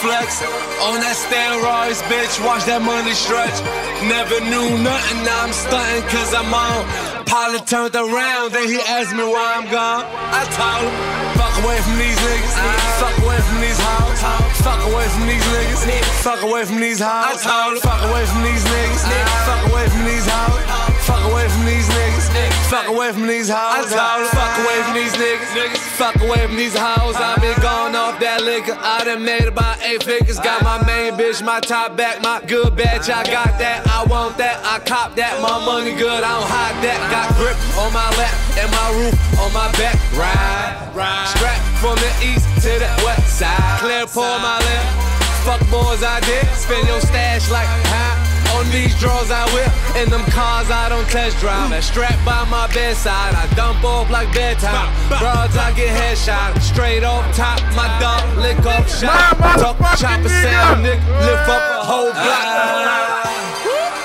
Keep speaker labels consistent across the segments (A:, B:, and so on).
A: flex on that steroids, bitch. Watch that money stretch. Never knew nothing, now I'm stunting cause I'm on. Pilot turned around, then he asked me why I'm gone. I told him, fuck away from these niggas, fuck away from these hoes, fuck away from these niggas, fuck away from these hoes. I told him, fuck away from these niggas, fuck away from these hoes, fuck away from these niggas, fuck away from these hoes. I told him, fuck away from these niggas, fuck away from these hoes. I been going off that liquor, I done made about 8 figures. Got my main bitch, my top back, my good badge. I got that, I want that, I cop that. My money good, I don't hide that. Got grip on my lap and my roof on my back. Ride, strap from the east to the west side. Clear pour my left, fuck boys I did. Spend your stash like high. On these drawers I whip, in them cars I don't test drive. That strap by my bedside, I dump off like bedtime. Broads I get headshot, straight off top. My dog lick off shot. Talk chopper sound, nigga, lift up a whole block.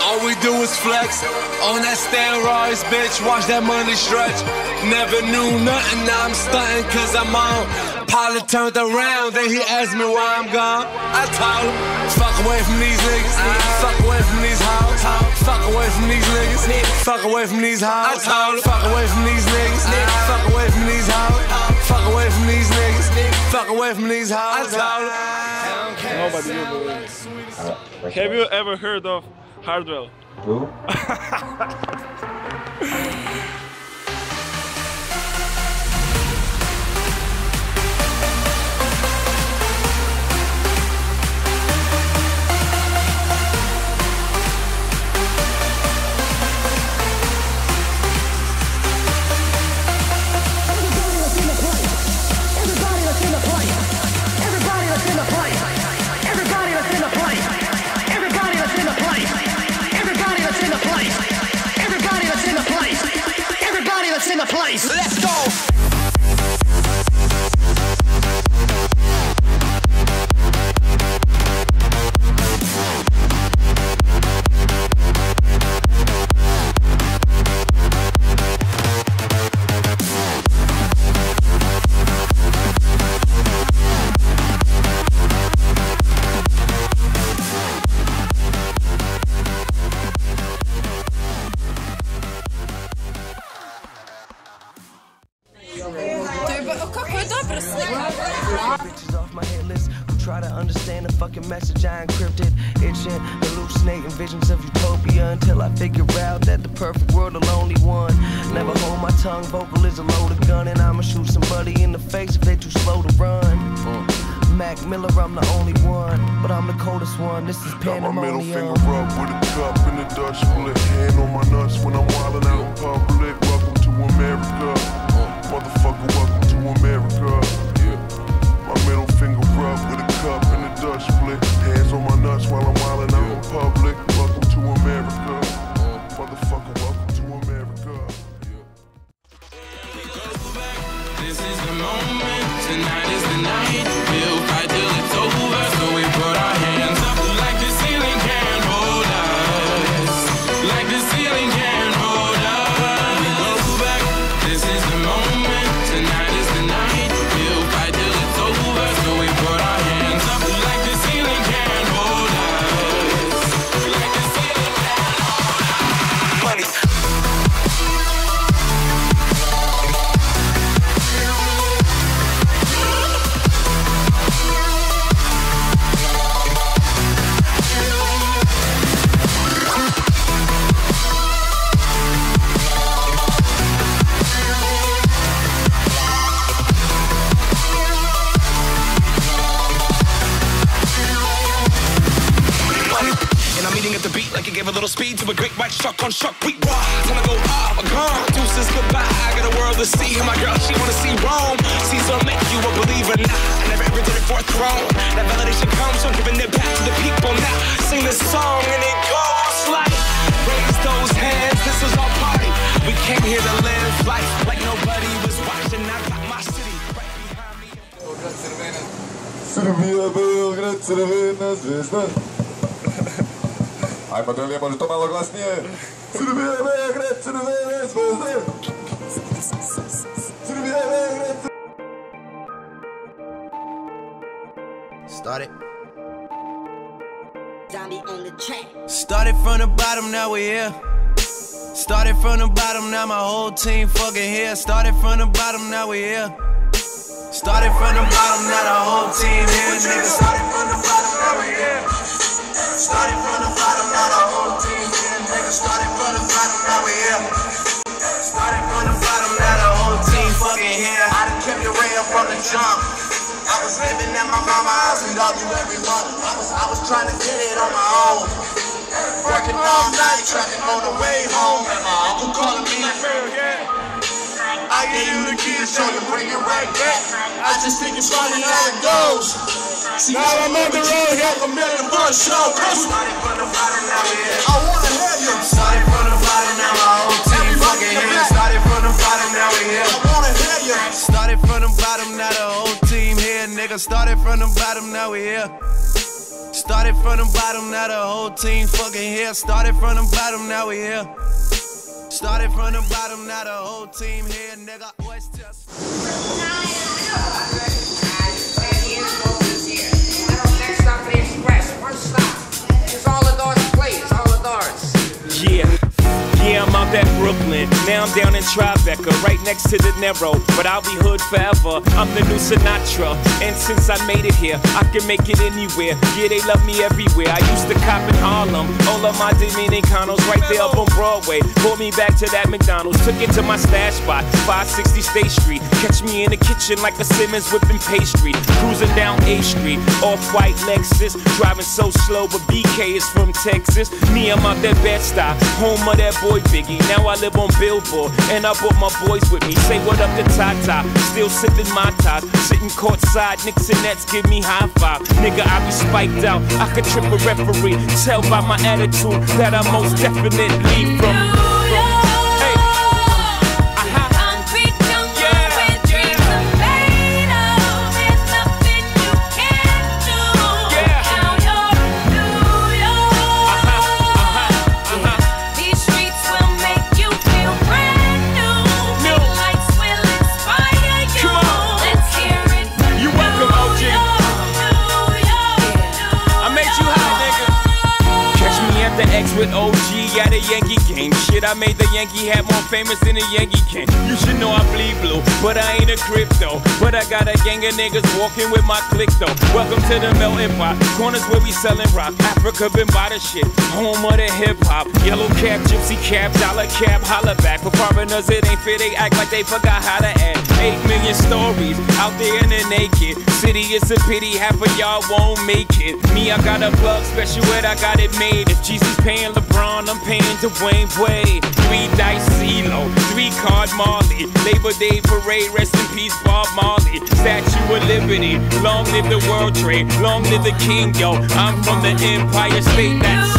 A: All we do is flex on that steroids, bitch. Watch that money stretch. Never knew nothing, now I'm stunting cause I'm on. Pilot turned around, then he asked me why I'm gone. I told him, fuck away from these niggas, fuck away from these hoes, fuck away from these niggas, fuck away from these hoes. I told him, fuck away from these niggas, fuck away from these hoes, fuck away from these niggas, fuck away from these hoes. I told him.
B: Nobody believes. Have you ever heard of Hardwell?
C: Who?
A: Place. Let's go.
D: Try to understand the fucking message I encrypted. Itching, hallucinating visions of utopia until I figure out that the perfect world the lonely one. Never hold my tongue, vocal is a loaded gun, and I'ma shoot somebody in the face if they too slow to run. Mac Miller, I'm the only one, but I'm the coldest one. This is pandemonium.
E: Got my middle finger up with a cup in the Dutch split. Hand on my nuts when I'm wildin' out in public. Welcome to America, motherfucker. Welcome to America. My middle finger up with a cup in the Dutch split. Hands on my nuts while I'm wildin' out in public. Welcome to America, motherfucker. Welcome to America.
F: This is the moment. Tonight is the night. We'll fight till it's over. So we put our hands up like the ceiling can't hold us. Like the ceiling can't hold us. We go back. This is the moment. Tonight is the night. We'll fight till it's over. So we put our hands up like the ceiling can't hold us. Like the ceiling can't hold us. Money. Give a little speed to a great white shark on shark. We raw, time to go off, gone. Deuces goodbye. I got a world to see. And my girl, she wanna see Rome. Caesar make you a believer. Nah, I never ever did it for a throne. That validation comes from giving it back to the people. Now sing this song and it goes like, raise those hands. This is our party. We came here to live life like nobody was watching. I got my city right behind me.
E: Srbija, Beograd, crvena zvezda. Ajmo, Delija, može to malo glasnije. Srbija, Beograd, crvena zvezda. Srbija, Beograd.
D: Started.
C: Zombie on the track.
A: Started from the bottom, now we here. Started from the bottom, now my whole team fucking here. Started from the bottom, now we here. Started from the bottom, now the whole team here, nigga. Started from the bottom, now we here. Started from the bottom, now the whole team here, nigga. Started from the bottom, now we here. Started from the bottom, now the whole team fucking here. I done kept it real from the jump. I was living at my mama's house and dog you every month. I was trying to get it on my own. Working all night, trapping on the way home. And my uncle calling me. I gave you the keys, so you bring it right back. I just think it's funny how it goes. See, now I'm on the road, half $1 million for a show. Started from the bottom, now we here. I wanna hear you. Started from the bottom, now my whole team fucking here. Started from the bottom, now we here. I wanna hear you. Started from the bottom, now the whole team here, nigga. Started from the bottom, now we here. Started from the bottom, now the whole team fucking here. Started from the bottom, now we here. Started from the bottom, now the whole team here, nigga. What's just?
G: Next stop, the Express. One stop. It's all the doors, please. All the doors.
H: Yeah, I'm out at Brooklyn. Now I'm down in Tribeca, right next to the Narrow. But I'll be hood forever. I'm the new Sinatra. And since I made it here, I can make it anywhere. Yeah, they love me everywhere. I used to cop in Harlem. All of my Dominicanos right there up on Broadway. Pulled me back to that McDonald's. Took it to my stash spot, 560 State Street. Catch me in the kitchen like a Simmons whipping pastry. Cruising down A Street, off-white Lexus. Driving so slow, but BK is from Texas. Me, I'm out that Bed-Stuy, home of that boy Biggie. Now I live on Billboard, and I brought my boys with me. Say what up to Tata, still sipping my ties. Sitting courtside, Knicks and Nets give me high five. Nigga, I be spiked out, I could trip a referee. Tell by my attitude that I most definitely from. With OG at a Yankee game. Shit, I made the Yankee hat more famous than a Yankee can. You should know I bleed blue, but I ain't a crypto. But I got a gang of niggas walking with my click though. Welcome to the melting pot. Corners where we selling rock. Africa been by the shit. Home of the hip hop. Yellow cap, gypsy cap, dollar cap, holla back. For foreigners it ain't fair, they act like they forgot how to act. 8 million stories out there in the naked city. It's a pity half of y'all won't make it. Me, I got a plug special ed, I got it made. If Jesus paying LeBron, I'm paying Dwayne Wade. 3 dice CeeLo, 3 card Marley. Labor Day parade, rest in peace Bob Marley. Statue of Liberty, long live the World Trade, long live the King, yo. I'm from the Empire State, that's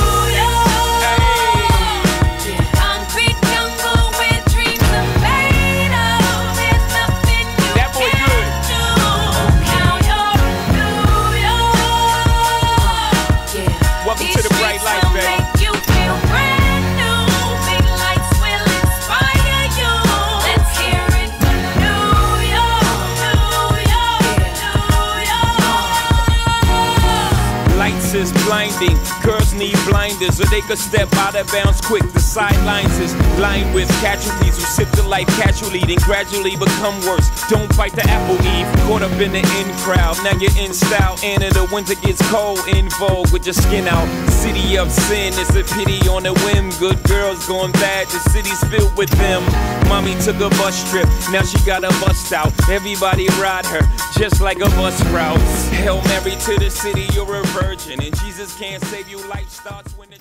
H: blinding. Girls need blinders so they could step out of bounds quick. The sidelines is lined with casualties who sip the life casually, then gradually become worse. Don't bite the apple, Eve. Caught up in the in crowd, now you're in style. And in the winter gets cold, in vogue with your skin out. City of sin, it's a pity on a whim. Good girls going bad, the city's filled with them. Mommy took a bus trip, now she got a bust out. Everybody ride her, just like a bus route. Hail Mary to the city, you're a virgin. And Jesus can't save you, life starts when the